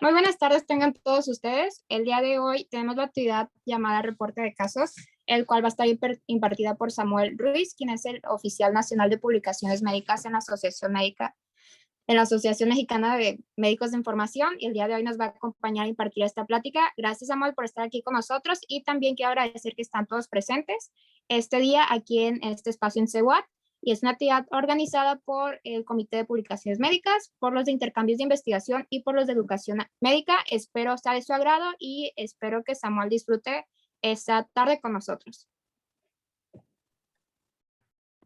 Muy buenas tardes tengan todos ustedes. El día de hoy tenemos la actividad llamada Reporte de Casos, el cual va a estar impartida por Samuel Ruiz, quien es el oficial nacional de publicaciones médicas en la Asociación Médica, en la Asociación Mexicana de Médicos de Información. Y el día de hoy nos va a acompañar a impartir esta plática. Gracias, Samuel, por estar aquí con nosotros, y también quiero agradecer que están todos presentes este día aquí en este espacio en CEUAT. Y es una actividad organizada por el Comité de Publicaciones Médicas, por los de Intercambios de Investigación y por los de Educación Médica. Espero sea de su agrado y espero que Samuel disfrute esta tarde con nosotros.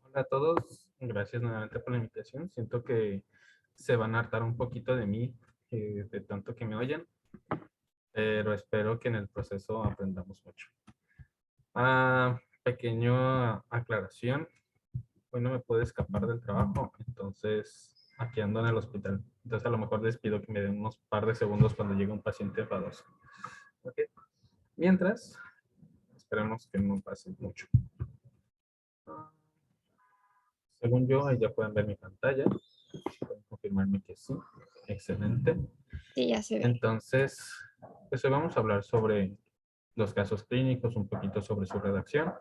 Hola a todos, gracias nuevamente por la invitación. Siento que se van a hartar un poquito de mí, de tanto que me oyen, pero espero que en el proceso aprendamos mucho. Pequeña aclaración, hoy no me puedo escapar del trabajo, entonces aquí ando en el hospital. Entonces a lo mejor les pido que me den unos par de segundos cuando llegue un paciente enfadoso. ¿Okay? Mientras, esperemos que no pase mucho. Según yo, ahí ya pueden ver mi pantalla. Pueden confirmarme que sí. Excelente. Sí, ya se ve. Entonces, pues hoy vamos a hablar sobre los casos clínicos, un poquito sobre su redacción.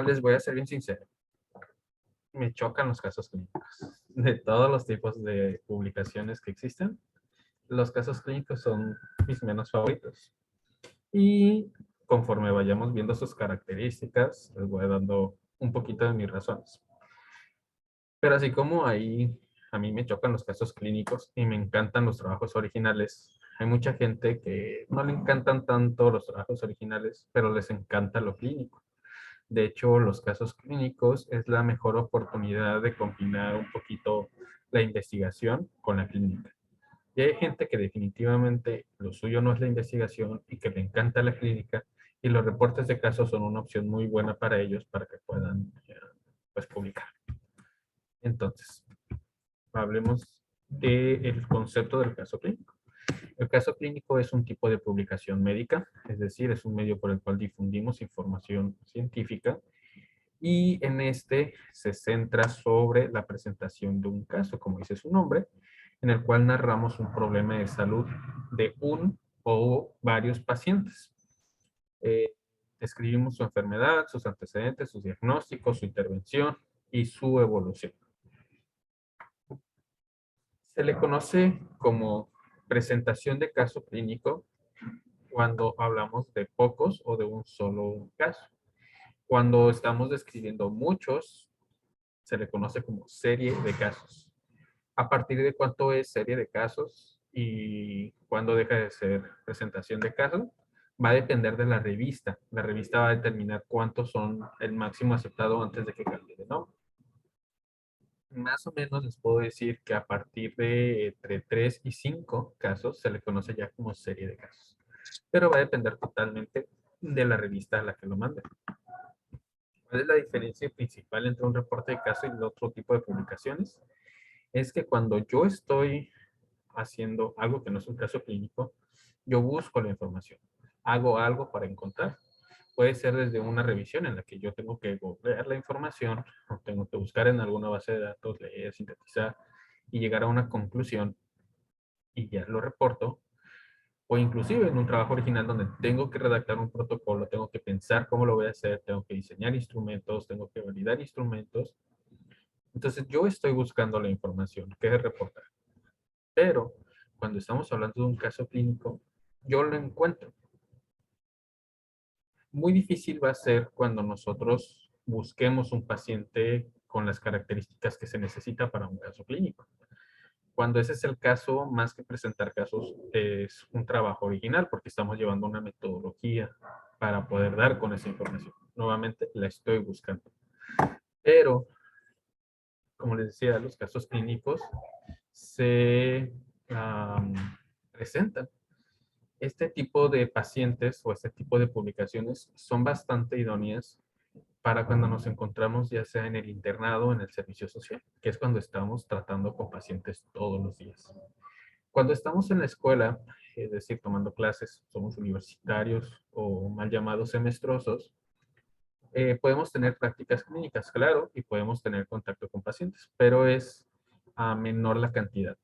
Les voy a ser bien sincero. Me chocan los casos clínicos. De todos los tipos de publicaciones que existen, los casos clínicos son mis menos favoritos. Y conforme vayamos viendo sus características, les voy dando un poquito de mis razones. Pero así como ahí a mí me chocan los casos clínicos y me encantan los trabajos originales, hay mucha gente que no le encantan tanto los trabajos originales, pero les encanta lo clínico. De hecho, los casos clínicos es la mejor oportunidad de combinar un poquito la investigación con la clínica. Y hay gente que definitivamente lo suyo no es la investigación y que le encanta la clínica, y los reportes de casos son una opción muy buena para ellos para que puedan pues, publicar. Entonces, hablemos del concepto del caso clínico. El caso clínico es un tipo de publicación médica, es decir, es un medio por el cual difundimos información científica, y en este se centra sobre la presentación de un caso, como dice su nombre, en el cual narramos un problema de salud de un o varios pacientes. Describimos su enfermedad, sus antecedentes, sus diagnósticos, su intervención y su evolución. Se le conoce como presentación de caso clínico cuando hablamos de pocos o de un solo caso. Cuando estamos describiendo muchos, se le conoce como serie de casos. A partir de cuánto es serie de casos y cuándo deja de ser presentación de casos, va a depender de la revista. La revista va a determinar cuántos son el máximo aceptado antes de que cambie de nombre. Más o menos les puedo decir que a partir de entre 3 y 5 casos se le conoce ya como serie de casos. Pero va a depender totalmente de la revista a la que lo manden. ¿Cuál es la diferencia principal entre un reporte de caso y el otro tipo de publicaciones? Es que cuando yo estoy haciendo algo que no es un caso clínico, yo busco la información, hago algo para encontrar. Puede ser desde una revisión en la que yo tengo que googlear la información, o tengo que buscar en alguna base de datos, leer, sintetizar y llegar a una conclusión y ya lo reporto. O inclusive en un trabajo original donde tengo que redactar un protocolo, tengo que pensar cómo lo voy a hacer, tengo que diseñar instrumentos, tengo que validar instrumentos. Entonces yo estoy buscando la información que reportar. Pero cuando estamos hablando de un caso clínico, yo lo encuentro. Muy difícil va a ser cuando nosotros busquemos un paciente con las características que se necesita para un caso clínico. Cuando ese es el caso, más que presentar casos, es un trabajo original porque estamos llevando una metodología para poder dar con esa información. Nuevamente, la estoy buscando. Pero, como les decía, los casos clínicos se presentan. Este tipo de pacientes o este tipo de publicaciones son bastante idóneas para cuando nos encontramos ya sea en el internado o en el servicio social, que es cuando estamos tratando con pacientes todos los días. Cuando estamos en la escuela, es decir, tomando clases, somos universitarios o mal llamados semestrosos, podemos tener prácticas clínicas, claro, y podemos tener contacto con pacientes, pero es a menor la cantidad.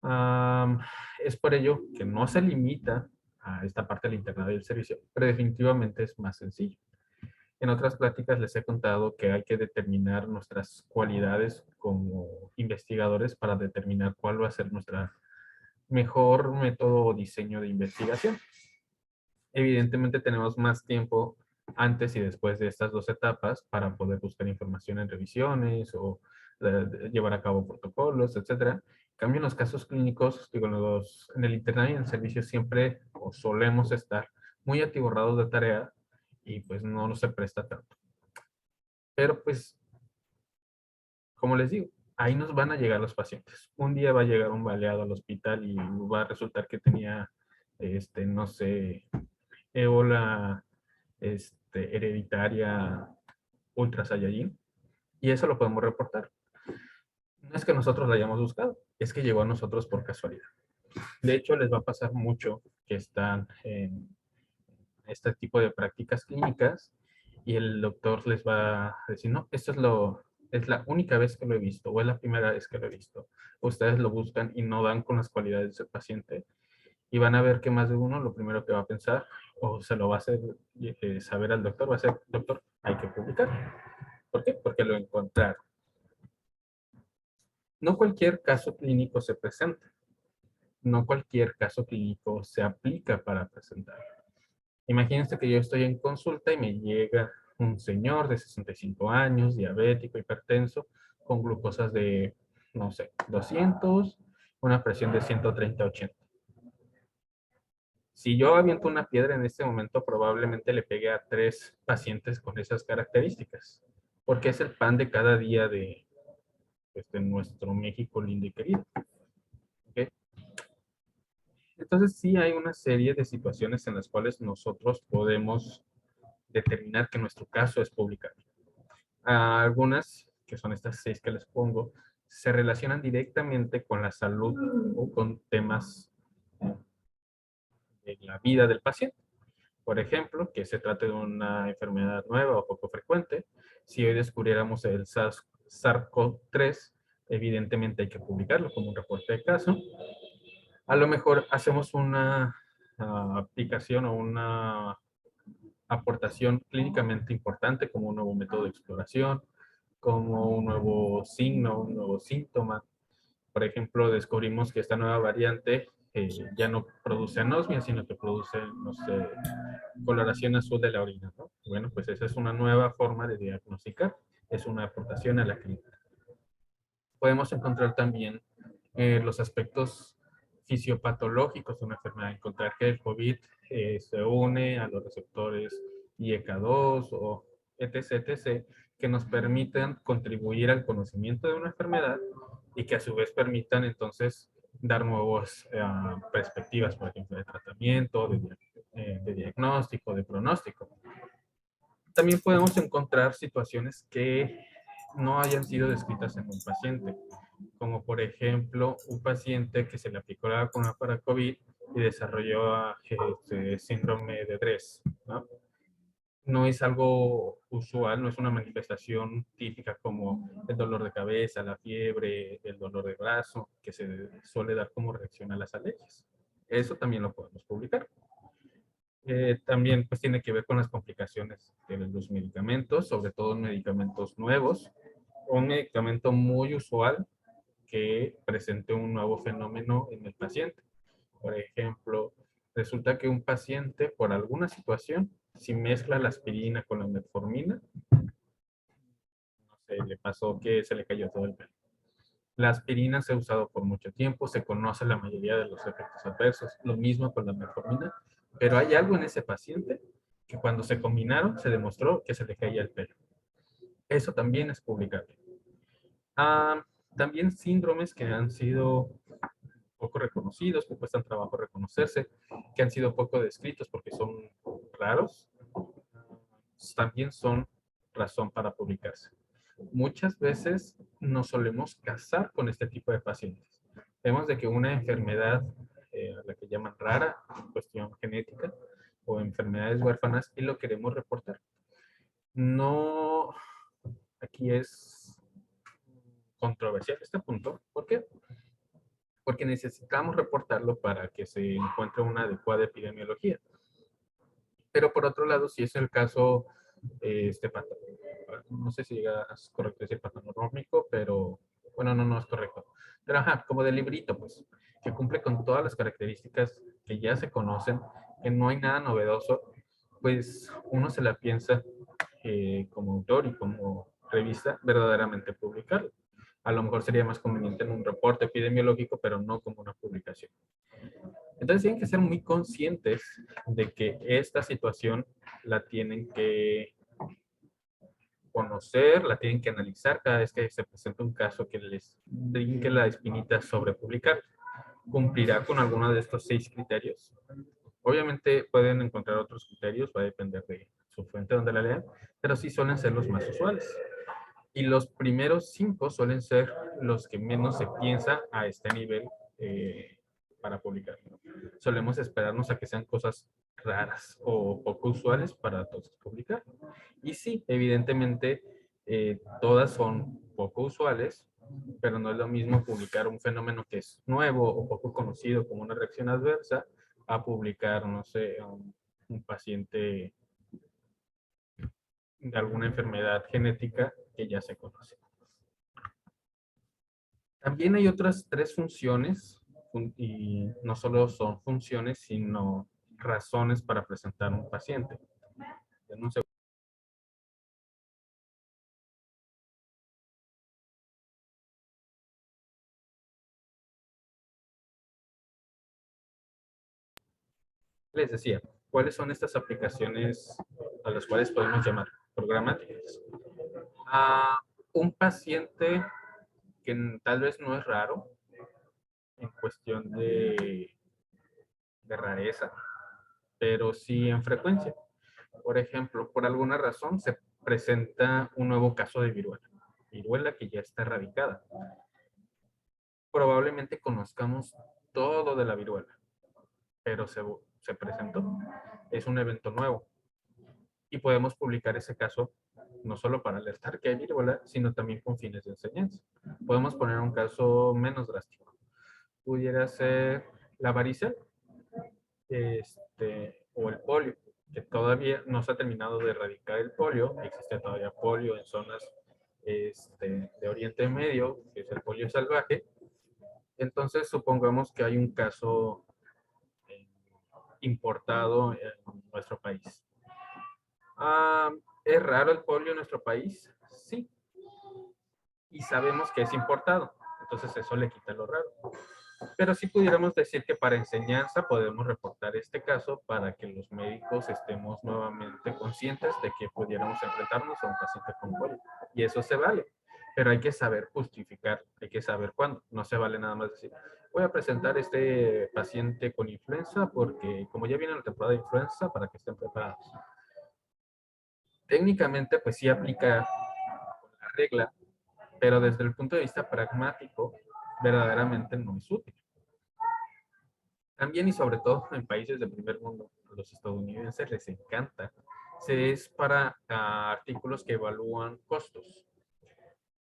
Es por ello que no se limita a esta parte del internado y el servicio, pero definitivamente es más sencillo. En otras pláticas les he contado que hay que determinar nuestras cualidades como investigadores para determinar cuál va a ser nuestra mejor método o diseño de investigación. Evidentemente tenemos más tiempo antes y después de estas dos etapas para poder buscar información en revisiones o llevar a cabo protocolos, etcétera. En cambio, en los casos clínicos, digo, en el internado y en el servicio siempre o solemos estar muy atiborrados de tarea y pues no se presta tanto. Pero pues, como les digo, ahí nos van a llegar los pacientes. Un día va a llegar un baleado al hospital y va a resultar que tenía, no sé, ébola hereditaria ultra saiyajin, y eso lo podemos reportar. No es que nosotros lo hayamos buscado, es que llegó a nosotros por casualidad. De hecho, les va a pasar mucho que están en este tipo de prácticas clínicas y el doctor les va a decir, no, es la única vez que lo he visto o es la primera vez que lo he visto. Ustedes lo buscan y no dan con las cualidades del paciente y van a ver que más de uno lo primero que va a pensar o se lo va a hacer saber al doctor, va a ser, doctor, hay que publicar. ¿Por qué? Porque lo encontraron. No cualquier caso clínico se presenta. No cualquier caso clínico se aplica para presentar. Imagínense que yo estoy en consulta y me llega un señor de 65 años, diabético, hipertenso, con glucosas de, no sé, 200, una presión de 130/80. Si yo aviento una piedra en este momento, probablemente le pegue a 3 pacientes con esas características, porque es el pan de cada día de nuestro México lindo y querido. ¿Okay? Entonces sí hay una serie de situaciones en las cuales nosotros podemos determinar que nuestro caso es publicable. Algunas, que son estas 6 que les pongo, se relacionan directamente con la salud o con temas de la vida del paciente. Por ejemplo, que se trate de una enfermedad nueva o poco frecuente. Si hoy descubriéramos el SARS-CoV-3, evidentemente hay que publicarlo como un reporte de caso. A lo mejor hacemos una aplicación o una aportación clínicamente importante como un nuevo método de exploración, como un nuevo signo, un nuevo síntoma. Por ejemplo, descubrimos que esta nueva variante ya no produce anosmia, sino que produce, no sé, coloración azul de la orina, ¿no? Bueno, pues esa es una nueva forma de diagnosticar, es una aportación a la clínica. Podemos encontrar también los aspectos fisiopatológicos de una enfermedad, encontrar que el COVID se une a los receptores IEK2 o etc., etc., que nos permitan contribuir al conocimiento de una enfermedad y que a su vez permitan entonces dar nuevas perspectivas, por ejemplo, de tratamiento, de diagnóstico, de pronóstico. También podemos encontrar situaciones que no hayan sido descritas en un paciente, como por ejemplo un paciente que se le aplicó la vacuna para COVID y desarrolló síndrome de Dres, ¿no? No es algo usual, no es una manifestación típica como el dolor de cabeza, la fiebre, el dolor de brazo, que se suele dar como reacción a las alergias. Eso también lo podemos publicar. También pues tiene que ver con las complicaciones de los medicamentos, sobre todo medicamentos nuevos. Un medicamento muy usual que presente un nuevo fenómeno en el paciente. Por ejemplo, resulta que un paciente por alguna situación, si mezcla la aspirina con la metformina, no sé, le pasó que se le cayó todo el pelo. La aspirina se ha usado por mucho tiempo, se conoce la mayoría de los efectos adversos, lo mismo con la metformina, pero hay algo en ese paciente que cuando se combinaron se demostró que se le caía el pelo. Eso también es publicable. También síndromes que han sido poco reconocidos, que cuestan trabajo reconocerse, que han sido poco descritos porque son raros, también son razón para publicarse. Muchas veces nos solemos casar con este tipo de pacientes. Vemos de que una enfermedad, a la que llaman rara, cuestión genética, o enfermedades huérfanas, y lo queremos reportar. No, aquí es controversial este punto. ¿Por qué? Porque porque necesitamos reportarlo para que se encuentre una adecuada epidemiología. Pero por otro lado, si es el caso, no sé si es correcto decir patanormico, pero bueno, no es correcto. Pero ajá, como de librito, pues, que cumple con todas las características que ya se conocen, que no hay nada novedoso, pues uno se la piensa como autor y como revista verdaderamente publicarlo. A lo mejor sería más conveniente en un reporte epidemiológico, pero no como una publicación. Entonces tienen que ser muy conscientes de que esta situación la tienen que conocer, la tienen que analizar cada vez que se presenta un caso que les brinque la espinita sobre publicar. ¿Cumplirá con alguno de estos 6 criterios? Obviamente pueden encontrar otros criterios, va a depender de su fuente donde la lean, pero sí suelen ser los más usuales. Y los primeros 5 suelen ser los que menos se piensa a este nivel para publicar. Solemos esperarnos a que sean cosas raras o poco usuales para entonces publicar. Y sí, evidentemente, todas son poco usuales, pero no es lo mismo publicar un fenómeno que es nuevo o poco conocido como una reacción adversa a publicar, no sé, un paciente de alguna enfermedad genética que ya se conoce. También hay otras 3 funciones, y no solo son funciones, sino razones para presentar un paciente. Les decía, ¿cuáles son estas aplicaciones a las cuales podemos llamar programáticas? A un paciente que tal vez no es raro en cuestión de rareza, pero sí en frecuencia. Por ejemplo, por alguna razón se presenta un nuevo caso de viruela que ya está erradicada. Probablemente conozcamos todo de la viruela, pero se presentó. Es un evento nuevo. Y podemos publicar ese caso no solo para alertar que hay viruela, sino también con fines de enseñanza. Podemos poner un caso menos drástico. Pudiera ser la varicela o el polio, que todavía no se ha terminado de erradicar el polio. Existe todavía polio en zonas de Oriente Medio, que es el polio salvaje. Entonces, supongamos que hay un caso importado en nuestro país. ¿Es raro el polio en nuestro país? Sí. Y sabemos que es importado. Entonces eso le quita lo raro. Pero sí pudiéramos decir que para enseñanza podemos reportar este caso para que los médicos estemos nuevamente conscientes de que pudiéramos enfrentarnos a un paciente con polio. Y eso se vale. Pero hay que saber justificar, hay que saber cuándo. No se vale nada más decir, voy a presentar este paciente con influenza porque como ya viene la temporada de influenza, para que estén preparados. Técnicamente, pues sí aplica la regla, pero desde el punto de vista pragmático, verdaderamente no es útil. También y sobre todo en países del primer mundo, a los estadounidenses les encanta. Es para artículos que evalúan costos.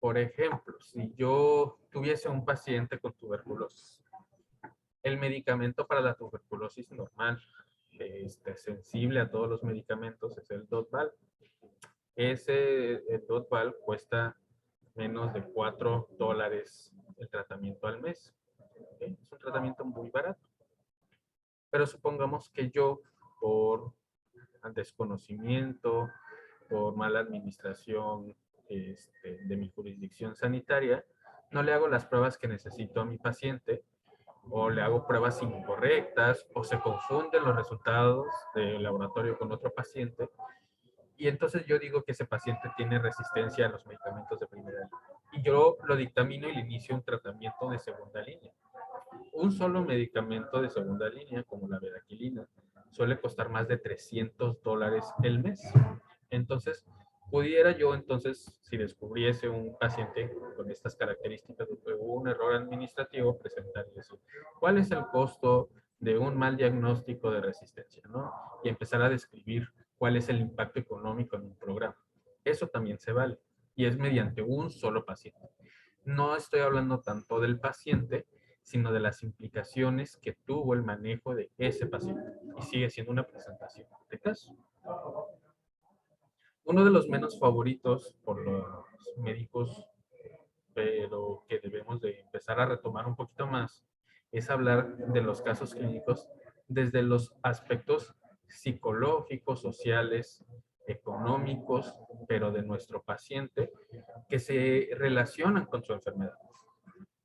Por ejemplo, si yo tuviese un paciente con tuberculosis, el medicamento para la tuberculosis normal, sensible a todos los medicamentos, es el Dotval. El Dotval cuesta menos de $4 el tratamiento al mes. ¿Okay? Es un tratamiento muy barato. Pero supongamos que yo, por desconocimiento, por mala administración de mi jurisdicción sanitaria, no le hago las pruebas que necesito a mi paciente, o le hago pruebas incorrectas, o se confunden los resultados del laboratorio con otro paciente, y entonces yo digo que ese paciente tiene resistencia a los medicamentos de primera línea. Y yo lo dictamino y le inicio un tratamiento de segunda línea. Un solo medicamento de segunda línea, como la bedaquilina, suele costar más de $300 el mes. Entonces, pudiera yo entonces, si descubriese un paciente con estas características, hubo un error administrativo, presentar y decir, ¿cuál es el costo de un mal diagnóstico de resistencia? ¿No? Y empezar a describir cuál es el impacto económico en un programa. Eso también se vale, y es mediante un solo paciente. No estoy hablando tanto del paciente, sino de las implicaciones que tuvo el manejo de ese paciente. Y sigue siendo una presentación de caso. Uno de los menos favoritos por los médicos, pero que debemos de empezar a retomar un poquito más, es hablar de los casos clínicos desde los aspectos psicológicos, sociales, económicos, pero de nuestro paciente, que se relacionan con su enfermedad.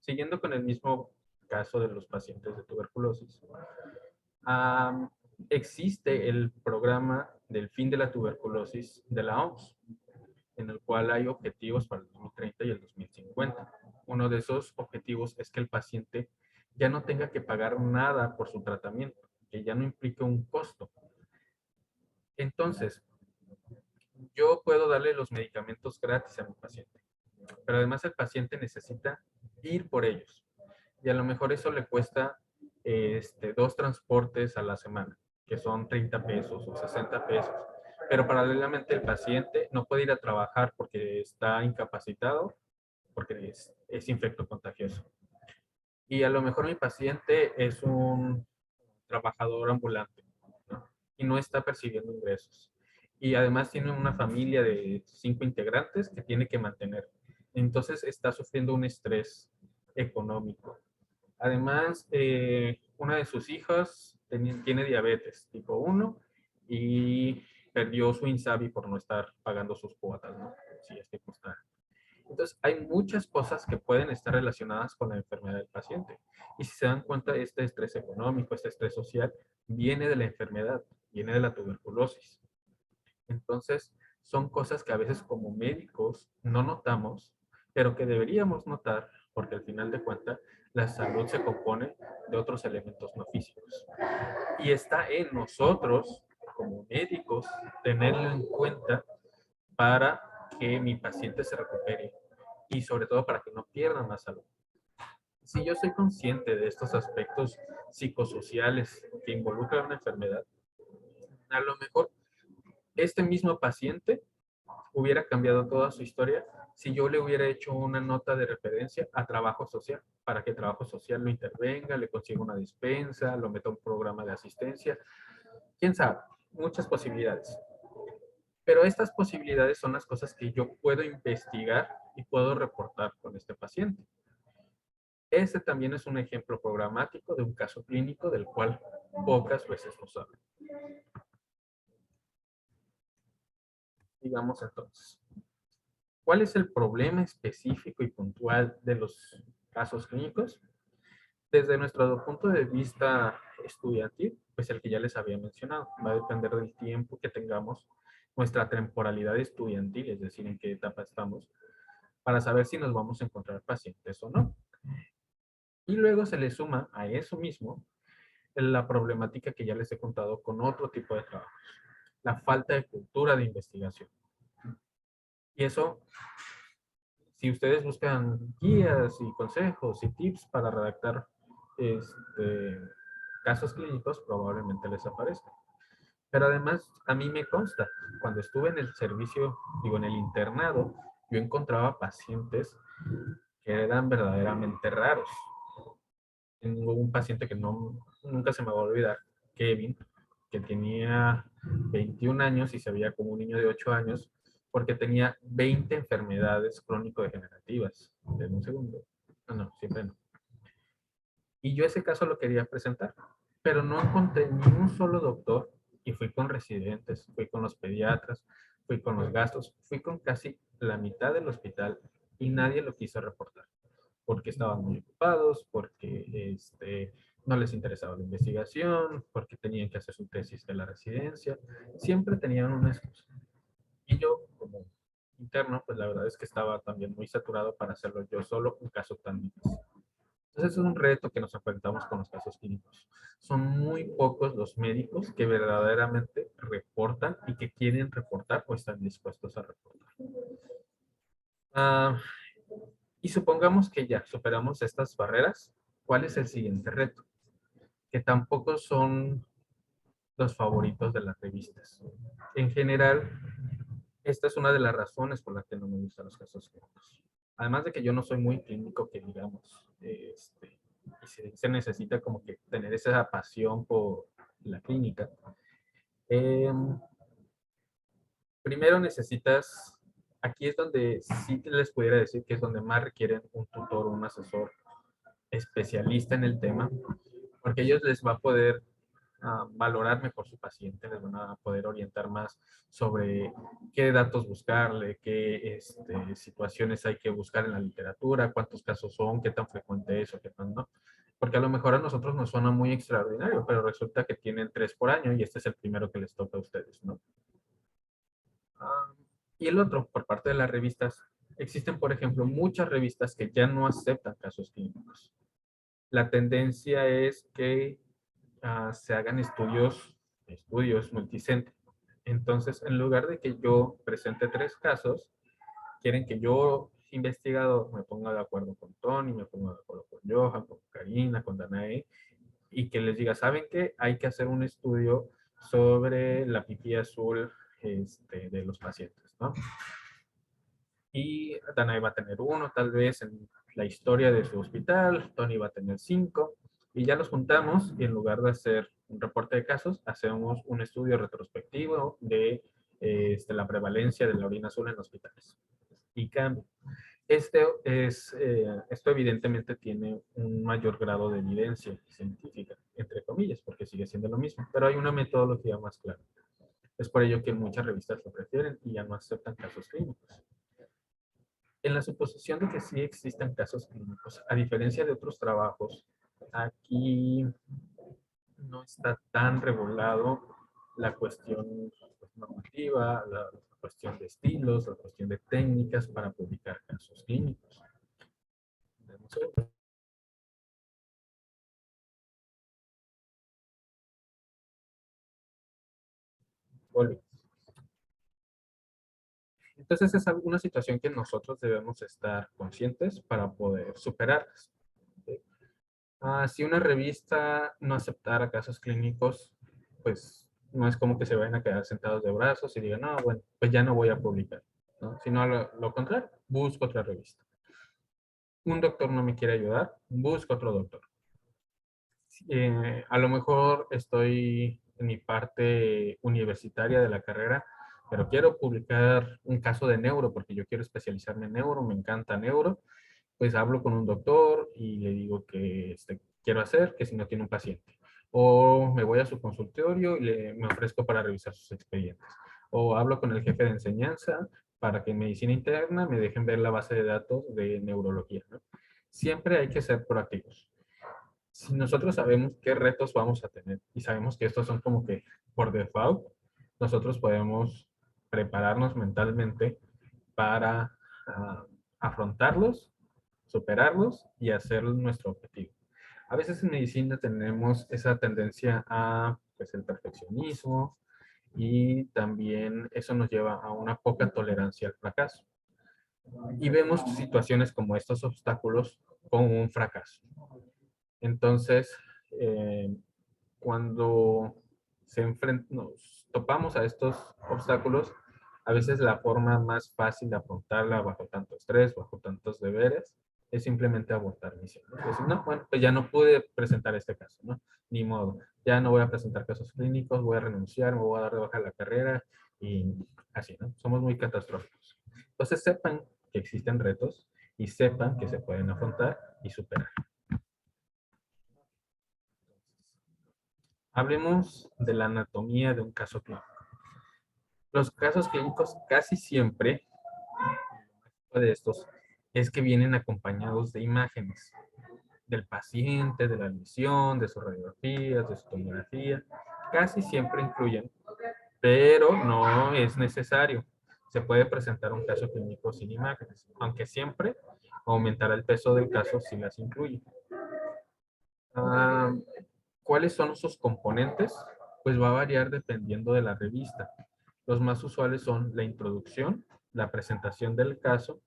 Siguiendo con el mismo caso de los pacientes de tuberculosis, existe el programa del fin de la tuberculosis de la OMS, en el cual hay objetivos para el 2030 y el 2050. Uno de esos objetivos es que el paciente ya no tenga que pagar nada por su tratamiento, que ya no implique un costo. Entonces, yo puedo darle los medicamentos gratis a mi paciente, pero además el paciente necesita ir por ellos. Y a lo mejor eso le cuesta 2 transportes a la semana, que son 30 pesos o 60 pesos. Pero paralelamente el paciente no puede ir a trabajar porque está incapacitado, porque es infectocontagioso. Y a lo mejor mi paciente es un trabajador ambulante, ¿no? Y no está percibiendo ingresos. Y además tiene una familia de 5 integrantes que tiene que mantener. Entonces está sufriendo un estrés económico. Además, una de sus hijas tiene diabetes tipo 1 y perdió su INSABI por no estar pagando sus cuotas, ¿no? Sí, es que cuesta. Entonces, hay muchas cosas que pueden estar relacionadas con la enfermedad del paciente. Y si se dan cuenta, este estrés económico, este estrés social, viene de la enfermedad, viene de la tuberculosis. Entonces, son cosas que a veces como médicos no notamos, pero que deberíamos notar, porque al final de cuentas, la salud se compone de otros elementos no físicos. Y está en nosotros, como médicos, tenerlo en cuenta para que mi paciente se recupere y sobre todo para que no pierda más salud. Si yo soy consciente de estos aspectos psicosociales que involucran una enfermedad, a lo mejor este mismo paciente hubiera cambiado toda su historia si yo le hubiera hecho una nota de referencia a trabajo social, para que trabajo social lo intervenga, le consiga una despensa, lo meta a un programa de asistencia. ¿Quién sabe? Muchas posibilidades. Pero estas posibilidades son las cosas que yo puedo investigar y puedo reportar con este paciente. Este también es un ejemplo programático de un caso clínico del cual pocas veces nos hablan. Digamos entonces, ¿cuál es el problema específico y puntual de los casos clínicos? Desde nuestro punto de vista estudiantil, pues el que ya les había mencionado, va a depender del tiempo que tengamos, nuestra temporalidad estudiantil, es decir, en qué etapa estamos, para saber si nos vamos a encontrar pacientes o no. Y luego se le suma a eso mismo la problemática que ya les he contado con otro tipo de trabajos, la falta de cultura de investigación. Y eso, si ustedes buscan guías y consejos y tips para redactar casos clínicos, probablemente les aparezca. Pero además, a mí me consta, cuando estuve en el servicio, digo, en el internado, yo encontraba pacientes que eran verdaderamente raros. Tengo un paciente que nunca se me va a olvidar, Kevin, que tenía 21 años y se veía como un niño de 8 años porque tenía 20 enfermedades crónico-degenerativas. En un segundo. No, siempre no. Y yo ese caso lo quería presentar, pero no encontré ni un solo doctor y fui con residentes, fui con los pediatras, fui con los gastos, fui con casi la mitad del hospital y nadie lo quiso reportar porque estaban muy ocupados, porque no les interesaba la investigación, porque tenían que hacer su tesis de la residencia. Siempre tenían una excusa. Y yo, como interno, pues la verdad es que estaba también muy saturado para hacerlo yo solo, un caso tan difícil. Entonces es un reto que nos enfrentamos con los casos clínicos. Son muy pocos los médicos que verdaderamente reportan y que quieren reportar o están dispuestos a reportar. Y supongamos que ya superamos estas barreras, ¿cuál es el siguiente reto? Que tampoco son los favoritos de las revistas. En general, esta es una de las razones por las que no me gustan los casos clínicos. Además de que yo no soy muy clínico, que digamos, y se necesita como que tener esa pasión por la clínica. Primero necesitas, aquí es donde sí les pudiera decir que es donde más requieren un tutor o un asesor especialista en el tema, porque ellos les va a poder valorar mejor su paciente, les van a poder orientar más sobre qué datos buscarle, qué situaciones hay que buscar en la literatura, cuántos casos son, qué tan frecuente es o qué tan no. Porque a lo mejor a nosotros nos suena muy extraordinario, pero resulta que tienen 3 por año y este es el primero que les toca a ustedes, ¿no? Y el otro, por parte de las revistas, existen, por ejemplo, muchas revistas que ya no aceptan casos clínicos. La tendencia es que se hagan estudios multicéntricos. Entonces, en lugar de que yo presente 3 casos, quieren que yo, investigador, me ponga de acuerdo con Tony, me ponga de acuerdo con Johan, con Karina, con Danae, y que les diga, ¿saben qué? Hay que hacer un estudio sobre la pipí azul de los pacientes, ¿no? Y Danae va a tener uno, tal vez en la historia de su hospital, Tony va a tener 5, y ya los juntamos y en lugar de hacer un reporte de casos, hacemos un estudio retrospectivo de la prevalencia de la orina azul en hospitales. Y cambia. Esto evidentemente tiene un mayor grado de evidencia científica, entre comillas, porque sigue siendo lo mismo, pero hay una metodología más clara. Es por ello que muchas revistas lo prefieren y ya no aceptan casos clínicos. En la suposición de que sí existan casos clínicos, a diferencia de otros trabajos, aquí no está tan regulado la cuestión normativa, la cuestión de estilos, la cuestión de técnicas para publicar casos clínicos. Entonces es una situación que nosotros debemos estar conscientes para poder superarlas. Si una revista no aceptara casos clínicos, pues no es como que se vayan a quedar sentados de brazos y digan, no, bueno, pues ya no voy a publicar, ¿no? Sino lo contrario, busco otra revista. Un doctor no me quiere ayudar, busco otro doctor. A lo mejor estoy en mi parte universitaria de la carrera, pero quiero publicar un caso de neuro porque yo quiero especializarme en neuro, me encanta neuro, pues hablo con un doctor y le digo que quiero hacer, que si no tiene un paciente. O me voy a su consultorio y me ofrezco para revisar sus expedientes. O hablo con el jefe de enseñanza para que en medicina interna me dejen ver la base de datos de neurología, ¿no? Siempre hay que ser proactivos. Si nosotros sabemos qué retos vamos a tener y sabemos que estos son como que por default, nosotros podemos prepararnos mentalmente para afrontarlos, superarlos y hacer nuestro objetivo. A veces en medicina tenemos esa tendencia a pues, el perfeccionismo y también eso nos lleva a una poca tolerancia al fracaso. Y vemos situaciones como estos obstáculos como un fracaso. Entonces, cuando nos topamos a estos obstáculos, a veces la forma más fácil de afrontarla bajo tanto estrés, bajo tantos deberes, es simplemente abortar misión, ¿no? Decir, no, bueno, pues ya no pude presentar este caso, ¿no? Ni modo, ya no voy a presentar casos clínicos, voy a renunciar, me voy a dar de baja la carrera y así, ¿no? Somos muy catastróficos. Entonces sepan que existen retos y sepan que se pueden afrontar y superar. Hablemos de la anatomía de un caso clínico. Los casos clínicos casi siempre, de estos, es que vienen acompañados de imágenes del paciente, de la lesión, de sus radiografías, de su tomografía. Casi siempre incluyen, pero no es necesario. Se puede presentar un caso clínico sin imágenes, aunque siempre aumentará el peso del caso si las incluye. ¿Cuáles son sus componentes? Pues va a variar dependiendo de la revista. Los más usuales son la introducción, la presentación del caso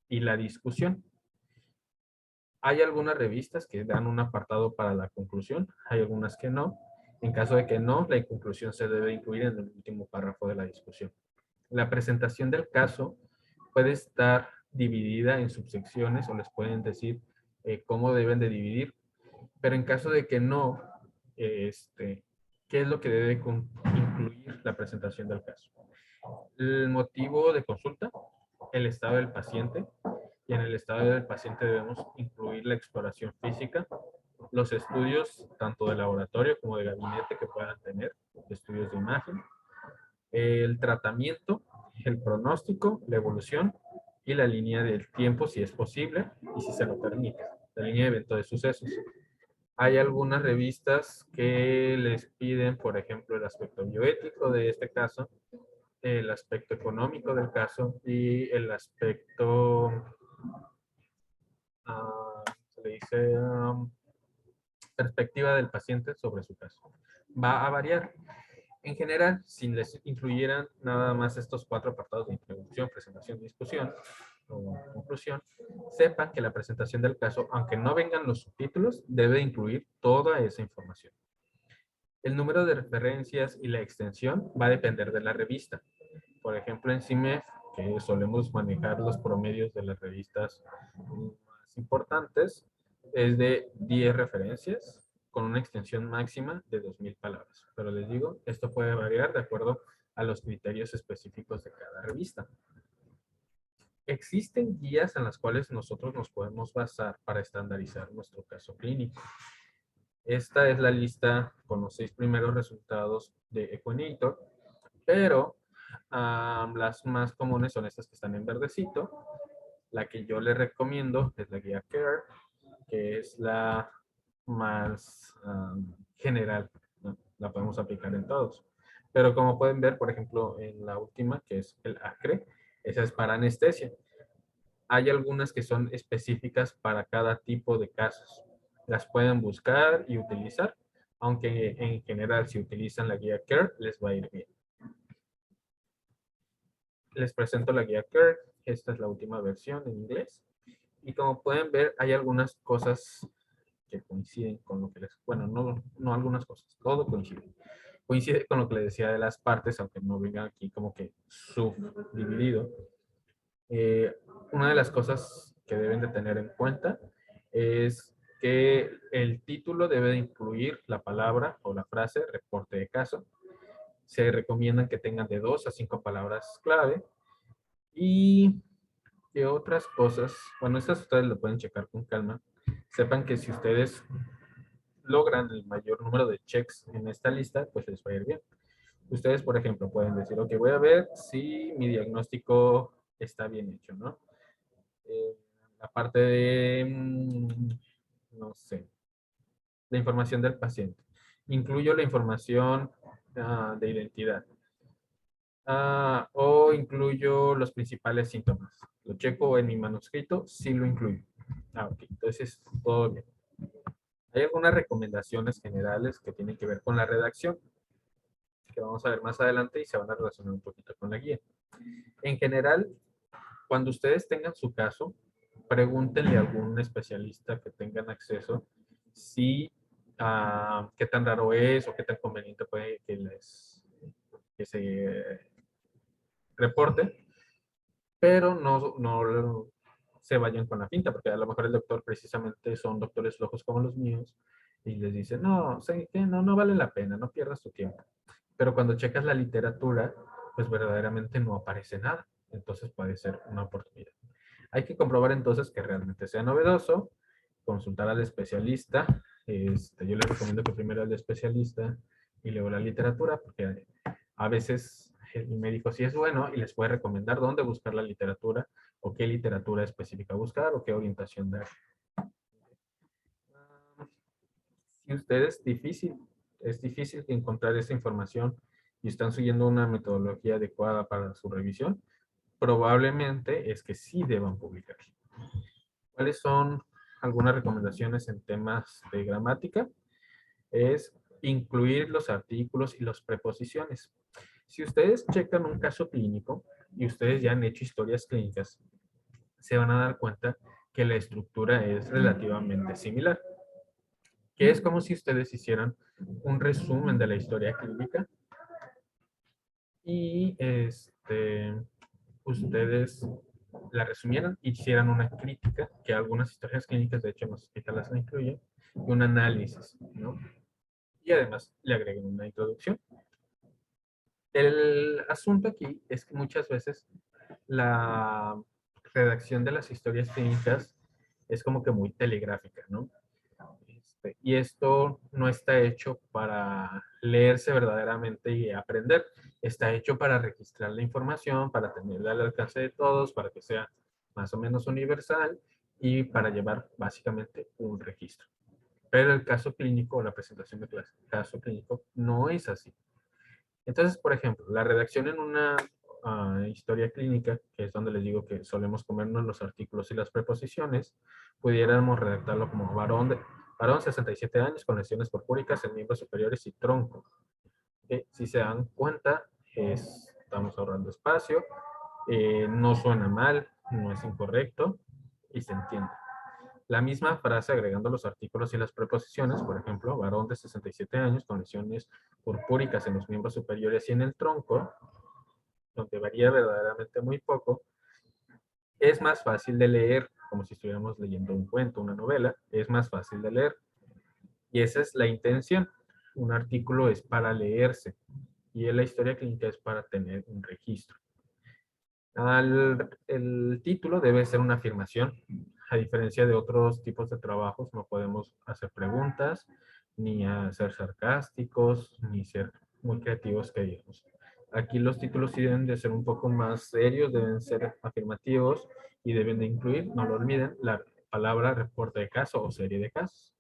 y la discusión. Hay algunas revistas que dan un apartado para la conclusión, hay algunas que no. En caso de que no, la conclusión se debe incluir en el último párrafo de la discusión. La presentación del caso puede estar dividida en subsecciones o les pueden decir cómo deben de dividir. Pero en caso de que no, ¿qué es lo que debe incluir la presentación del caso? El motivo de consulta, el estado del paciente, y en el estado del paciente debemos incluir la exploración física, los estudios tanto de laboratorio como de gabinete que puedan tener, estudios de imagen, el tratamiento, el pronóstico, la evolución y la línea del tiempo si es posible y si se lo permite, la línea de evento de sucesos. Hay algunas revistas que les piden, por ejemplo, el aspecto bioético de este caso, el aspecto económico del caso y el aspecto, se le dice, perspectiva del paciente sobre su caso. Va a variar. En general, si les incluyeran nada más estos 4 apartados de introducción, presentación, discusión o conclusión, sepan que la presentación del caso, aunque no vengan los subtítulos, debe incluir toda esa información. El número de referencias y la extensión va a depender de la revista. Por ejemplo, en CIMEF, que solemos manejar los promedios de las revistas más importantes, es de 10 referencias con una extensión máxima de 2000 palabras. Pero les digo, esto puede variar de acuerdo a los criterios específicos de cada revista. Existen guías en las cuales nosotros nos podemos basar para estandarizar nuestro caso clínico. Esta es la lista con los 6 primeros resultados de Equinator, pero las más comunes son estas que están en verdecito. La que yo les recomiendo es la guía CARE, que es la más general, ¿no? La podemos aplicar en todos. Pero como pueden ver, por ejemplo, en la última, que es el ACRE, esa es para anestesia. Hay algunas que son específicas para cada tipo de casos. Las pueden buscar y utilizar, aunque en general si utilizan la guía CARE les va a ir bien. Les presento la guía CARE. Esta es la última versión en inglés. Y como pueden ver, hay algunas cosas que coinciden con lo que les... Bueno, no algunas cosas, todo coincide. Coincide con lo que les decía de las partes, aunque no venga aquí como que subdividido. Una de las cosas que deben de tener en cuenta es que el título debe de incluir la palabra o la frase reporte de caso. Se recomiendan que tengan de 2 a 5 palabras clave. Y que otras cosas, bueno, estas ustedes lo pueden checar con calma. Sepan que si ustedes logran el mayor número de checks en esta lista, pues les va a ir bien. Ustedes, por ejemplo, pueden decir, ok, voy a ver si mi diagnóstico está bien hecho, ¿no? La parte de, no sé, la información del paciente. Incluyo la información de identidad. O incluyo los principales síntomas. Lo checo en mi manuscrito, sí lo incluyo. Ok, entonces todo bien. Hay algunas recomendaciones generales que tienen que ver con la redacción, que vamos a ver más adelante y se van a relacionar un poquito con la guía. En general, cuando ustedes tengan su caso, pregúntenle a algún especialista que tengan acceso si qué tan raro es o qué tan conveniente puede que se reporte, pero no se vayan con la finta, porque a lo mejor el doctor precisamente son doctores flojos como los míos y les dice, no, sé que no vale la pena, no pierdas tu tiempo. Pero cuando checas la literatura, pues verdaderamente no aparece nada. Entonces puede ser una oportunidad. Hay que comprobar entonces que realmente sea novedoso, consultar al especialista. Yo les recomiendo que primero al especialista y luego la literatura, porque a veces el médico sí es bueno y les puede recomendar dónde buscar la literatura o qué literatura específica buscar o qué orientación dar. Si ustedes es difícil encontrar esa información y están siguiendo una metodología adecuada para su revisión, probablemente es que sí deban publicar. ¿Cuáles son algunas recomendaciones en temas de gramática? Es incluir los artículos y las preposiciones. Si ustedes checan un caso clínico y ustedes ya han hecho historias clínicas, se van a dar cuenta que la estructura es relativamente similar, que es como si ustedes hicieran un resumen de la historia clínica y ustedes la resumieran, hicieran una crítica, que algunas historias clínicas, de hecho, en los hospitales la incluyen, y un análisis, ¿no? Y además le agreguen una introducción. El asunto aquí es que muchas veces la redacción de las historias clínicas es como que muy telegráfica, ¿no? Y esto no está hecho para leerse verdaderamente y aprender. Está hecho para registrar la información, para tenerla al alcance de todos, para que sea más o menos universal y para llevar básicamente un registro. Pero el caso clínico, la presentación del caso clínico, no es así. Entonces, por ejemplo, la redacción en una historia clínica, que es donde les digo que solemos comernos los artículos y las preposiciones, pudiéramos redactarlo como varón 67 años con lesiones purpúricas en miembros superiores y tronco. Si se dan cuenta, estamos ahorrando espacio, no suena mal, no es incorrecto y se entiende. La misma frase agregando los artículos y las preposiciones, por ejemplo, varón de 67 años con lesiones purpúricas en los miembros superiores y en el tronco, donde varía verdaderamente muy poco, es más fácil de leer, como si estuviéramos leyendo un cuento, una novela, es más fácil de leer. Y esa es la intención. Un artículo es para leerse y la historia clínica es para tener un registro. El título debe ser una afirmación. A diferencia de otros tipos de trabajos, no podemos hacer preguntas, ni ser sarcásticos, ni ser muy creativos que digamos. Aquí los títulos sí deben de ser un poco más serios, deben ser afirmativos y deben de incluir, no lo olviden, la palabra reporte de caso o serie de casos.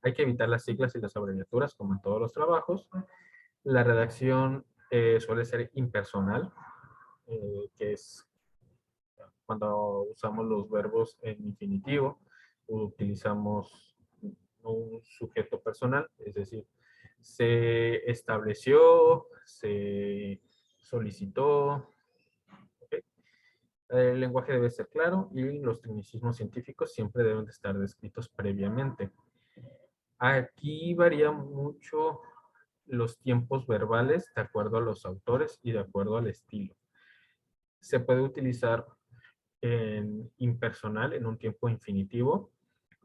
Hay que evitar las siglas y las abreviaturas como en todos los trabajos. La redacción suele ser impersonal, que es cuando usamos los verbos en infinitivo, utilizamos un sujeto personal, es decir, se estableció, se solicitó. ¿Okay? El lenguaje debe ser claro y los tecnicismos científicos siempre deben de estar descritos previamente. Aquí varía mucho los tiempos verbales de acuerdo a los autores y de acuerdo al estilo. Se puede utilizar en impersonal, en un tiempo infinitivo,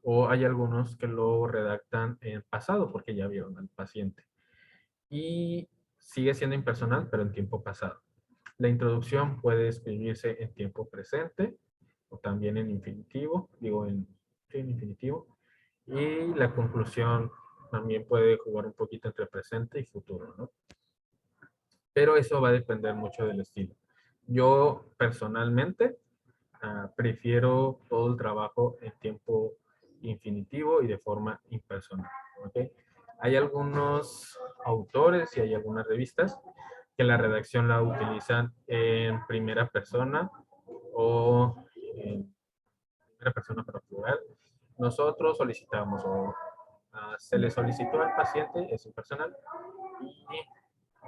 o hay algunos que lo redactan en pasado porque ya vieron al paciente. Y sigue siendo impersonal, pero en tiempo pasado. La introducción puede escribirse en tiempo presente o también en infinitivo, en infinitivo. Y la conclusión también puede jugar un poquito entre presente y futuro, ¿no? Pero eso va a depender mucho del estilo. Yo personalmente prefiero todo el trabajo en tiempo infinitivo y de forma impersonal. ¿Okay? Hay algunos autores y hay algunas revistas que la redacción la utilizan en primera persona o en primera persona para plural. Nosotros solicitamos o se le solicitó al paciente, es impersonal,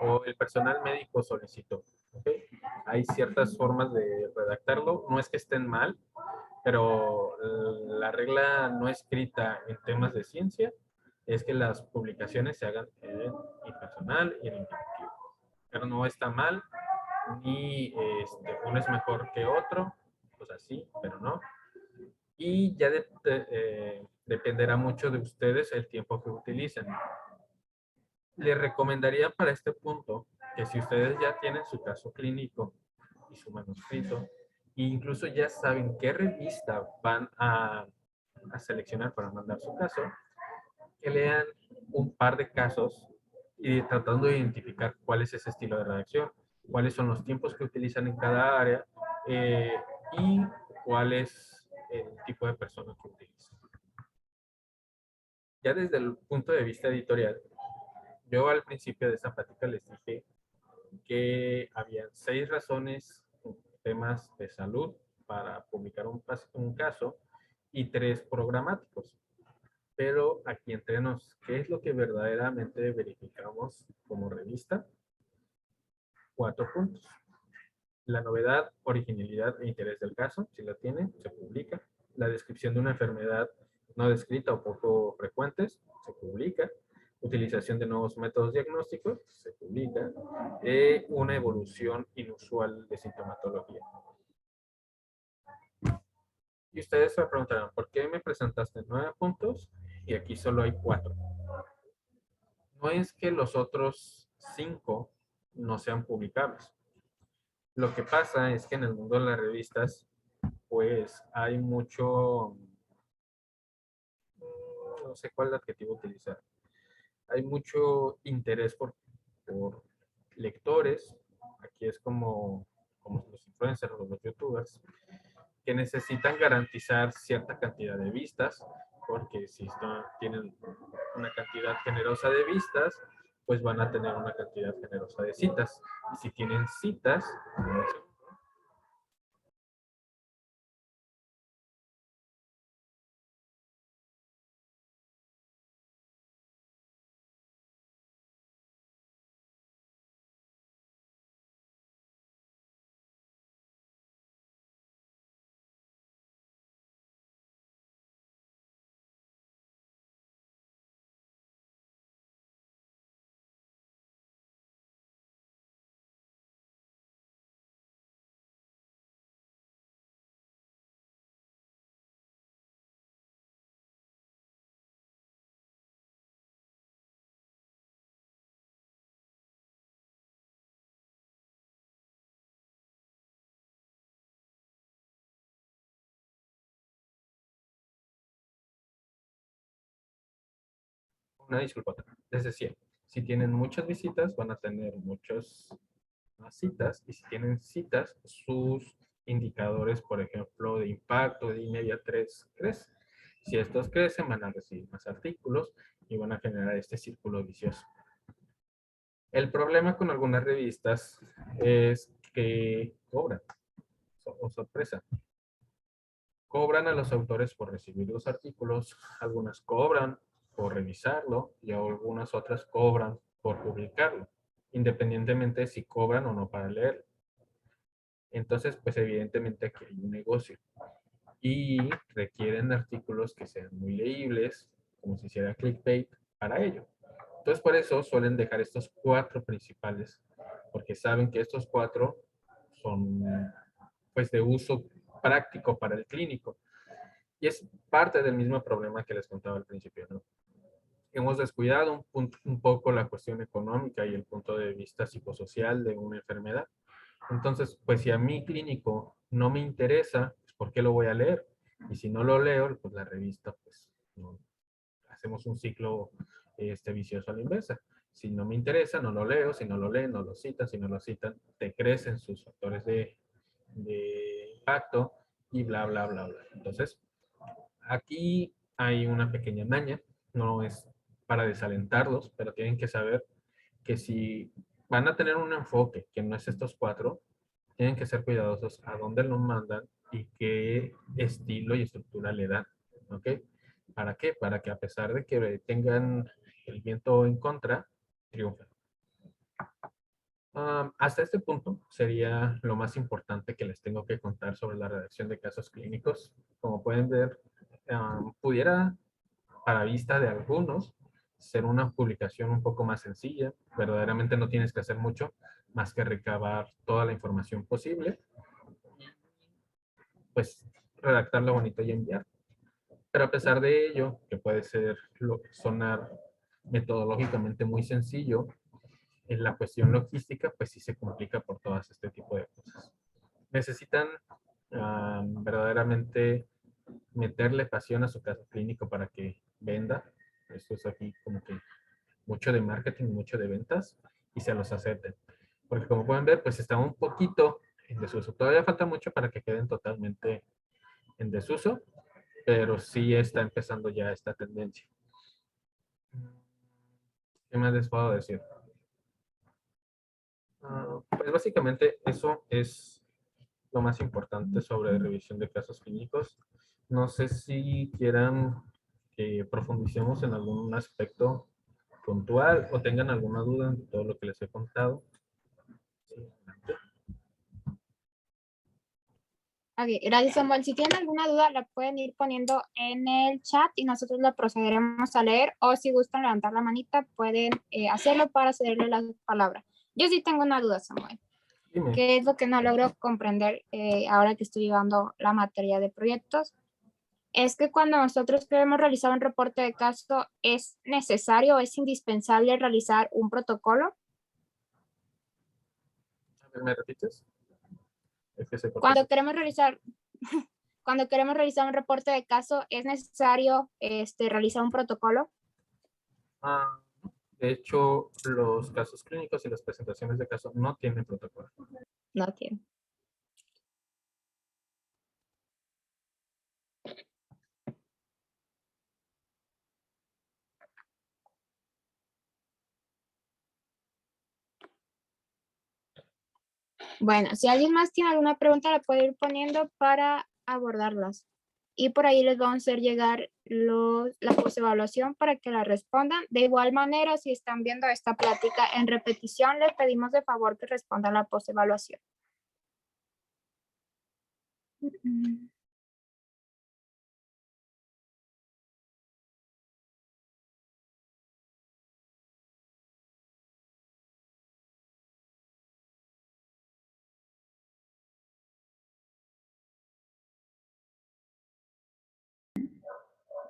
o el personal médico solicitó. ¿Okay? Hay ciertas formas de redactarlo, no es que estén mal, pero la regla no escrita en temas de ciencia es que las publicaciones se hagan en impersonal y en infinitivo. Pero no está mal, ni uno es mejor que otro, pues así, pero no. Y ya dependerá mucho de ustedes el tiempo que utilicen. Les recomendaría para este punto que si ustedes ya tienen su caso clínico y su manuscrito, e incluso ya saben qué revista van a seleccionar para mandar su caso, que lean un par de casos y tratando de identificar cuál es ese estilo de redacción, cuáles son los tiempos que utilizan en cada área y cuál es el tipo de persona que utilizan. Ya desde el punto de vista editorial, yo al principio de esta plática les dije que había 6 razones en temas de salud para publicar un caso y 3 programáticos. Pero aquí entre nos, ¿qué es lo que verdaderamente verificamos como revista? 4 puntos. La novedad, originalidad e interés del caso, si la tiene, se publica. La descripción de una enfermedad no descrita o poco frecuentes, se publica. Utilización de nuevos métodos diagnósticos, se publica. Una evolución inusual de sintomatología. Y ustedes se preguntarán, ¿por qué me presentaste 9 puntos y aquí solo hay 4? No es que los otros 5 no sean publicables. Lo que pasa es que en el mundo de las revistas, pues hay mucho, no sé cuál adjetivo utilizar, hay mucho interés por lectores, aquí es como los influencers o los youtubers, que necesitan garantizar cierta cantidad de vistas, porque si tienen una cantidad generosa de vistas, pues van a tener una cantidad generosa de citas. Y si tienen citas, una disculpa, les decía, si tienen muchas visitas, van a tener muchas citas, y si tienen citas, sus indicadores, por ejemplo, de impacto, de inmediatez, crecen. Si estos crecen, van a recibir más artículos y van a generar este círculo vicioso. El problema con algunas revistas es que cobran, o sorpresa, cobran a los autores por recibir los artículos, algunas cobran por revisarlo y algunas otras cobran por publicarlo, independientemente de si cobran o no para leerlo. Entonces, pues evidentemente aquí hay un negocio y requieren artículos que sean muy leíbles, como si hiciera clickbait para ello. Entonces, por eso suelen dejar estos 4 principales, porque saben que estos 4 son pues de uso práctico para el clínico. Y es parte del mismo problema que les contaba al principio, ¿no? Hemos descuidado un poco la cuestión económica y el punto de vista psicosocial de una enfermedad. Entonces, pues si a mi clínico no me interesa, pues ¿por qué lo voy a leer? Y si no lo leo, pues la revista, pues no, hacemos un ciclo vicioso a la inversa. Si no me interesa, no lo leo. Si no lo leen, no lo citan. Si no lo citan, te crecen sus factores de impacto y bla, bla, bla, bla. Entonces, aquí hay una pequeña maña. No es para desalentarlos, pero tienen que saber que si van a tener un enfoque que no es estos 4, tienen que ser cuidadosos a dónde lo mandan y qué estilo y estructura le dan. ¿Ok? ¿Para qué? Para que a pesar de que tengan el viento en contra, triunfen. Hasta este punto sería lo más importante que les tengo que contar sobre la redacción de casos clínicos. Como pueden ver, pudiera, para vista de algunos, ser una publicación un poco más sencilla. Verdaderamente no tienes que hacer mucho más que recabar toda la información posible, pues redactarlo bonito y enviar. Pero a pesar de ello, que puede sonar metodológicamente muy sencillo, en la cuestión logística, pues sí se complica por todas este tipo de cosas. Necesitan verdaderamente meterle pasión a su caso clínico para que venda. Esto es aquí como que mucho de marketing, mucho de ventas, y se los acepten. Porque como pueden ver, pues está un poquito en desuso. Todavía falta mucho para que queden totalmente en desuso, pero sí está empezando ya esta tendencia. ¿Qué más les puedo decir? Pues básicamente eso es lo más importante sobre revisión de casos clínicos. No sé si quieran que profundicemos en algún aspecto puntual o tengan alguna duda en todo lo que les he contado. Sí, Ok, gracias, Samuel. Si tienen alguna duda, la pueden ir poniendo en el chat y nosotros la procederemos a leer, o si gustan levantar la manita, pueden hacerlo para cederle la palabra. Yo sí tengo una duda, Samuel. Dime. ¿Qué es lo que no logro comprender ahora que estoy llevando la materia de proyectos? Es que cuando nosotros queremos realizar un reporte de caso, ¿es necesario, es indispensable realizar un protocolo? A ver, ¿me repites? Es que se cortó. Cuando queremos realizar, cuando queremos realizar un reporte de caso, ¿es necesario realizar un protocolo? Ah, de hecho, los casos clínicos y las presentaciones de caso no tienen protocolo. No tiene. Bueno, si alguien más tiene alguna pregunta, la puede ir poniendo para abordarlas. Y por ahí les vamos a hacer llegar la postevaluación para que la respondan. De igual manera, si están viendo esta plática en repetición, les pedimos de favor que respondan la postevaluación.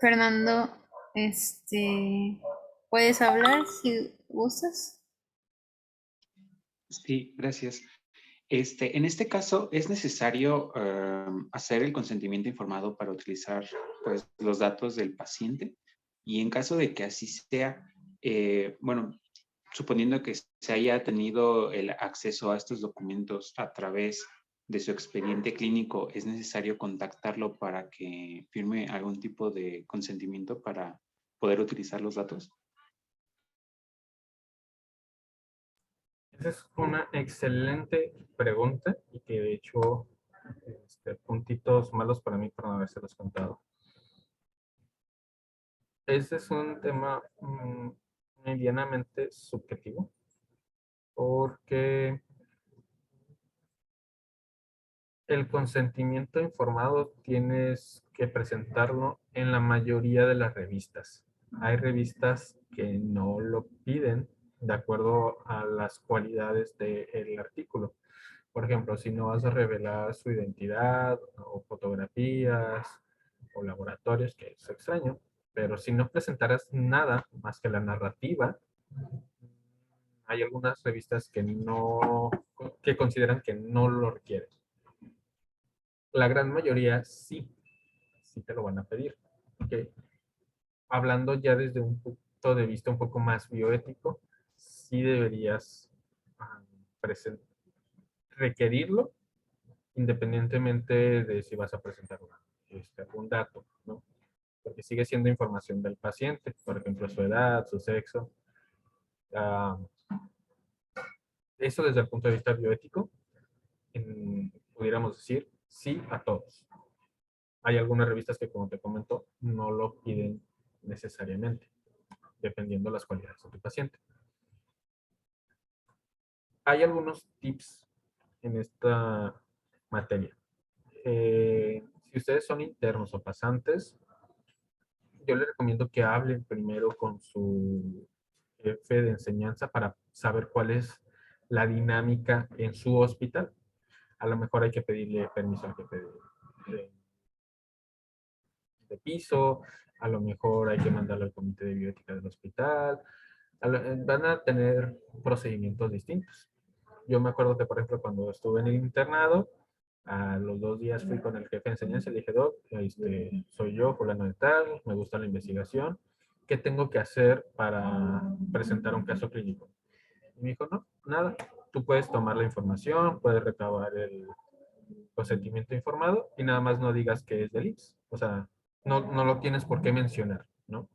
Fernando, ¿puedes hablar si gustas? Sí, gracias. En este caso, ¿es necesario hacer el consentimiento informado para utilizar pues, los datos del paciente? Y en caso de que así sea, bueno, suponiendo que se haya tenido el acceso a estos documentos a través de su expediente clínico, ¿es necesario contactarlo para que firme algún tipo de consentimiento para poder utilizar los datos? Esa es una excelente pregunta y que de hecho, puntitos malos para mí por no habérselos contado. Ese es un tema medianamente subjetivo porque el consentimiento informado tienes que presentarlo en la mayoría de las revistas. Hay revistas que no lo piden de acuerdo a las cualidades del artículo. Por ejemplo, si no vas a revelar su identidad o fotografías o laboratorios, que es extraño, pero si no presentaras nada más que la narrativa, hay algunas revistas que consideran que no lo requieren. La gran mayoría sí te lo van a pedir. Okay. Hablando ya desde un punto de vista un poco más bioético, sí deberías ah, requerirlo independientemente de si vas a presentar algún dato, ¿no? Porque sigue siendo información del paciente, por ejemplo, su edad, su sexo. Uh, Eso desde el punto de vista bioético, pudiéramos decir sí a todos. Hay algunas revistas que, como te comento, no lo piden necesariamente, dependiendo de las cualidades de tu paciente. Hay algunos tips en esta materia. Si ustedes son internos o pasantes, yo les recomiendo que hablen primero con su jefe de enseñanza para saber cuál es la dinámica en su hospital. A lo mejor hay que pedirle permiso al jefe de piso, a lo mejor hay que mandarlo al comité de bioética del hospital. Van a tener procedimientos distintos. Yo me acuerdo que, por ejemplo, cuando estuve en el internado, a los 2 días fui con el jefe de enseñanza y le dije, Doc, soy yo, fulano de tal, me gusta la investigación, ¿qué tengo que hacer para presentar un caso clínico? Y me dijo, no, nada, tú puedes tomar la información, puedes recabar el consentimiento informado y nada más no digas que es del IMSS. O sea, no lo tienes por qué mencionar, ¿no?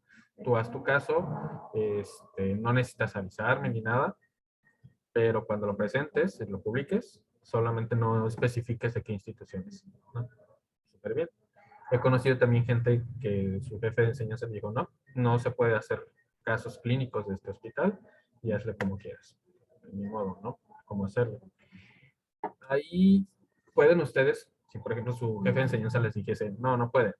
Tú haz tu caso, no necesitas avisarme ni nada, pero cuando lo presentes, lo publiques, solamente no especifiques de qué instituciones, ¿no? Súper bien. He conocido también gente que su jefe de enseñanza me dijo, no se puede hacer casos clínicos de este hospital y hazle como quieras. De mi modo, ¿no? Cómo hacerlo. Ahí pueden ustedes, si por ejemplo su jefe de enseñanza les dijese, no pueden,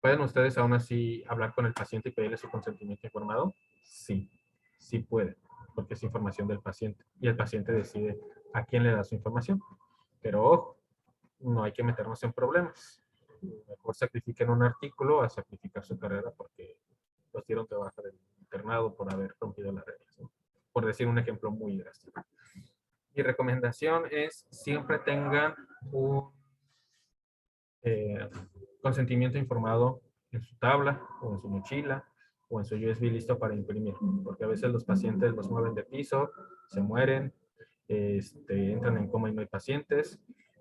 ¿pueden ustedes aún así hablar con el paciente y pedirle su consentimiento informado? Sí, sí pueden. porque es información del paciente y el paciente decide a quién le da su información. Pero ojo, no hay que meternos en problemas. Mejor sacrifiquen un artículo a sacrificar su carrera porque los dieron de baja del internado por haber rompido las reglas, ¿no? Por decir un ejemplo muy drástico. Mi recomendación es siempre tengan un consentimiento informado en su tabla o en su mochila o en su USB listo para imprimir, porque a veces los pacientes los mueven de piso, se mueren, entran en coma y no hay pacientes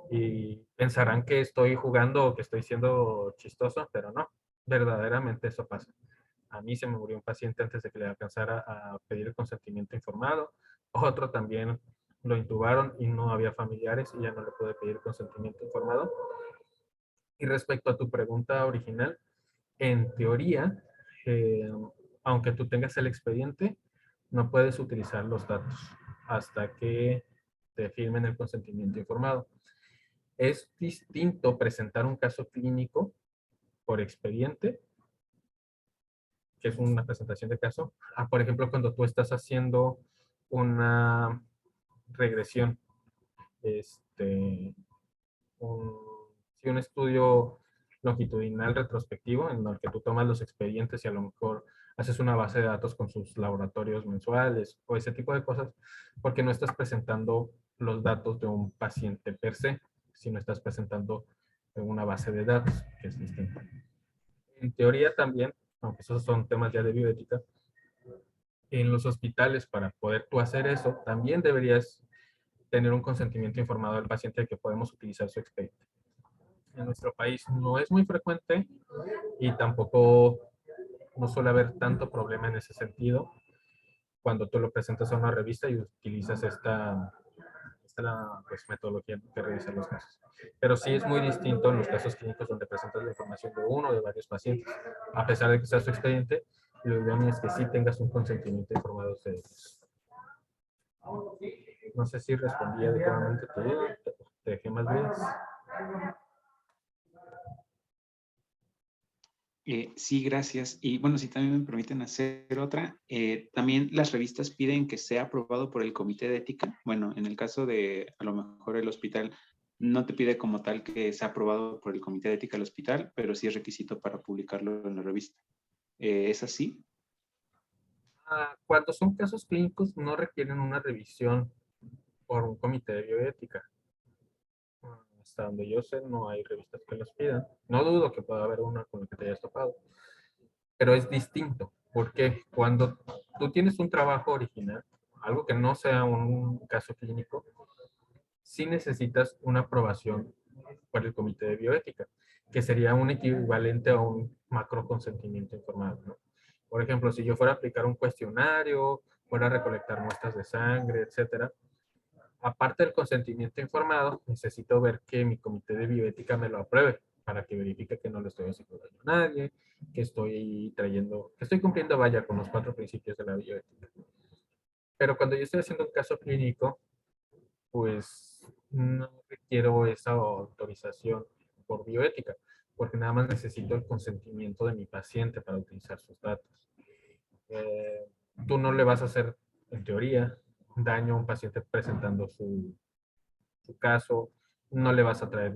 y pensarán que estoy jugando o que estoy siendo chistoso, pero no, verdaderamente eso pasa. A mí se me murió un paciente antes de que le alcanzara a pedir el consentimiento informado, otro también lo intubaron y no había familiares y ya no le pude pedir consentimiento informado. Y respecto a tu pregunta original, en teoría, eh, aunque tú tengas el expediente, no puedes utilizar los datos hasta que te firmen el consentimiento informado. Es distinto presentar un caso clínico por expediente, que es una presentación de caso, a, por ejemplo, cuando tú estás haciendo una regresión, un estudio longitudinal retrospectivo en el que tú tomas los expedientes y a lo mejor haces una base de datos con sus laboratorios mensuales o ese tipo de cosas, porque no estás presentando los datos de un paciente per se, sino estás presentando una base de datos, que es distinta. En teoría también, aunque esos son temas ya de bioética, en los hospitales para poder tú hacer eso, también deberías tener un consentimiento informado del paciente de que podemos utilizar su expediente. En nuestro país no es muy frecuente y tampoco no suele haber tanto problema en ese sentido cuando tú lo presentas a una revista y utilizas esta pues, metodología que revisa los casos. Pero sí es muy distinto en los casos clínicos donde presentas la información de uno o de varios pacientes. A pesar de que sea su expediente, lo ideal es que sí tengas un consentimiento informado de ellos. No sé si respondí adecuadamente tu duda, te dejé más dudas. Sí, gracias. Y bueno, si también me permiten hacer otra, también las revistas piden que sea aprobado por el comité de ética. Bueno, en el caso de a lo mejor el hospital no te pide como tal que sea aprobado por el comité de ética del hospital, pero sí es requisito para publicarlo en la revista. ¿Es así? Cuando son casos clínicos no requieren una revisión por un comité de bioética. Hasta donde yo sé, no hay revistas que los pidan. No dudo que pueda haber una con la que te hayas topado. Pero es distinto, porque cuando tú tienes un trabajo original, algo que no sea un caso clínico, sí necesitas una aprobación por el comité de bioética, que sería un equivalente a un macro consentimiento informado, ¿no? Por ejemplo, si yo fuera a aplicar un cuestionario, fuera a recolectar muestras de sangre, etcétera, aparte del consentimiento informado, necesito ver que mi comité de bioética me lo apruebe para que verifique que no le estoy haciendo daño a nadie, que estoy cumpliendo, vaya, con los 4 principios de la bioética. Pero cuando yo estoy haciendo un caso clínico, pues no requiero esa autorización por bioética, porque nada más necesito el consentimiento de mi paciente para utilizar sus datos. Eh, Tú no le vas a hacer, en teoría, daño a un paciente presentando su caso, no le vas a traer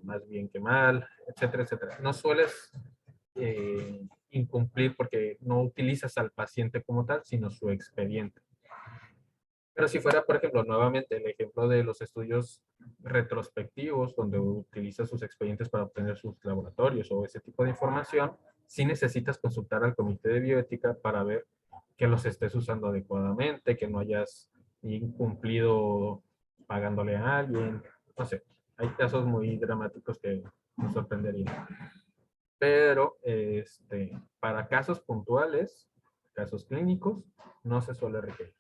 más bien que mal, etcétera, etcétera. No sueles incumplir porque no utilizas al paciente como tal, sino su expediente. Pero si fuera, por ejemplo, nuevamente el ejemplo de los estudios retrospectivos, donde utiliza sus expedientes para obtener sus laboratorios o ese tipo de información, sí necesitas consultar al comité de bioética para ver que los estés usando adecuadamente, que no hayas incumplido pagándole a alguien, no sé. Hay casos muy dramáticos que nos sorprenderían. Pero para casos puntuales, casos clínicos, no se suele requerir.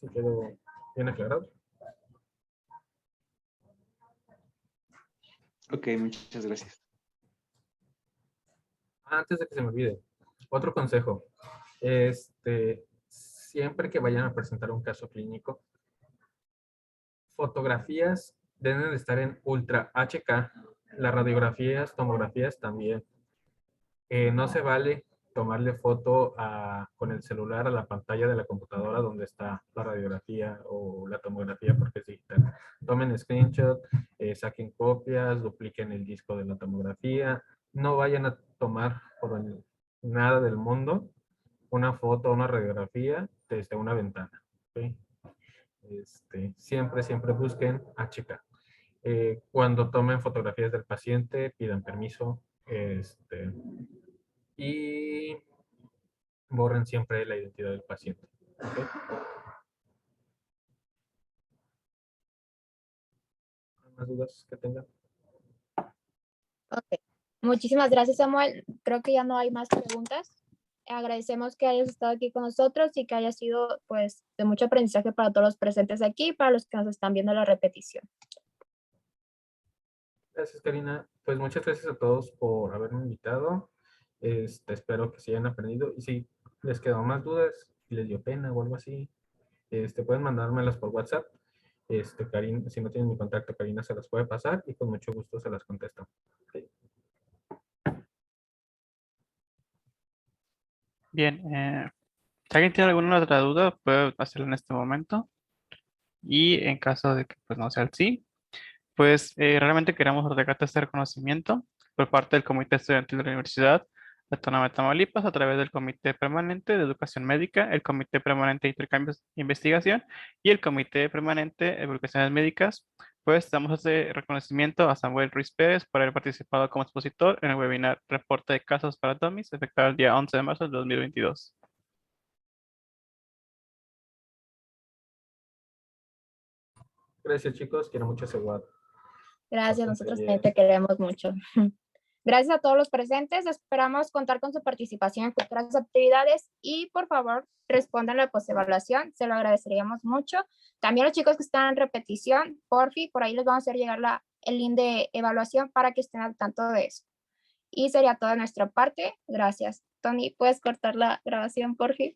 ¿Sí quedó bien aclarado? Ok, muchas gracias. Antes de que se me olvide, otro consejo. Siempre que vayan a presentar un caso clínico, fotografías deben de estar en Ultra HK, las radiografías, tomografías también. No se vale tomarle foto con el celular a la pantalla de la computadora donde está la radiografía o la tomografía porque es digital. Tomen screenshot, saquen copias, dupliquen el disco de la tomografía. No vayan a tomar por nada del mundo una foto o una radiografía desde una ventana. ¿Okay? Siempre busquen achicar. Cuando tomen fotografías del paciente, pidan permiso y borren siempre la identidad del paciente. ¿Okay? ¿Más dudas que tengan? Ok. Muchísimas gracias, Samuel. Creo que ya no hay más preguntas. Agradecemos que hayas estado aquí con nosotros y que haya sido pues de mucho aprendizaje para todos los presentes aquí y para los que nos están viendo la repetición. Gracias, Karina. Pues muchas gracias a todos por haberme invitado. Espero que se hayan aprendido. Y si les quedó más dudas, si les dio pena o algo así, pueden mandármelas por WhatsApp. Karina, si no tienen mi contacto, Karina se las puede pasar y con mucho gusto se las contesto. Okay. Bien, si alguien tiene alguna otra duda, puede hacerlo en este momento. Y en caso de que pues, no sea así, pues realmente queremos otorgarte este reconocimiento por parte del Comité Estudiantil de la Universidad Autónoma de Tamaulipas a través del Comité Permanente de Educación Médica, el Comité Permanente de Intercambios e Investigación y el Comité Permanente de Publicaciones Médicas. Pues damos este reconocimiento a Samuel Ruiz Pérez por haber participado como expositor en el webinar Reporte de Casos para Dummies, efectuado el día 11 de marzo de 2022. Gracias, chicos. Quiero mucho ese WhatsApp. Gracias, nosotros también te queremos mucho. Gracias a todos los presentes. Esperamos contar con su participación en futuras actividades y por favor respondan la postevaluación. Se lo agradeceríamos mucho. También los chicos que están en repetición, por ahí les vamos a hacer llegar el link de evaluación para que estén al tanto de eso. Y sería todo de nuestra parte. Gracias. Tony, ¿puedes cortar la grabación, por fin?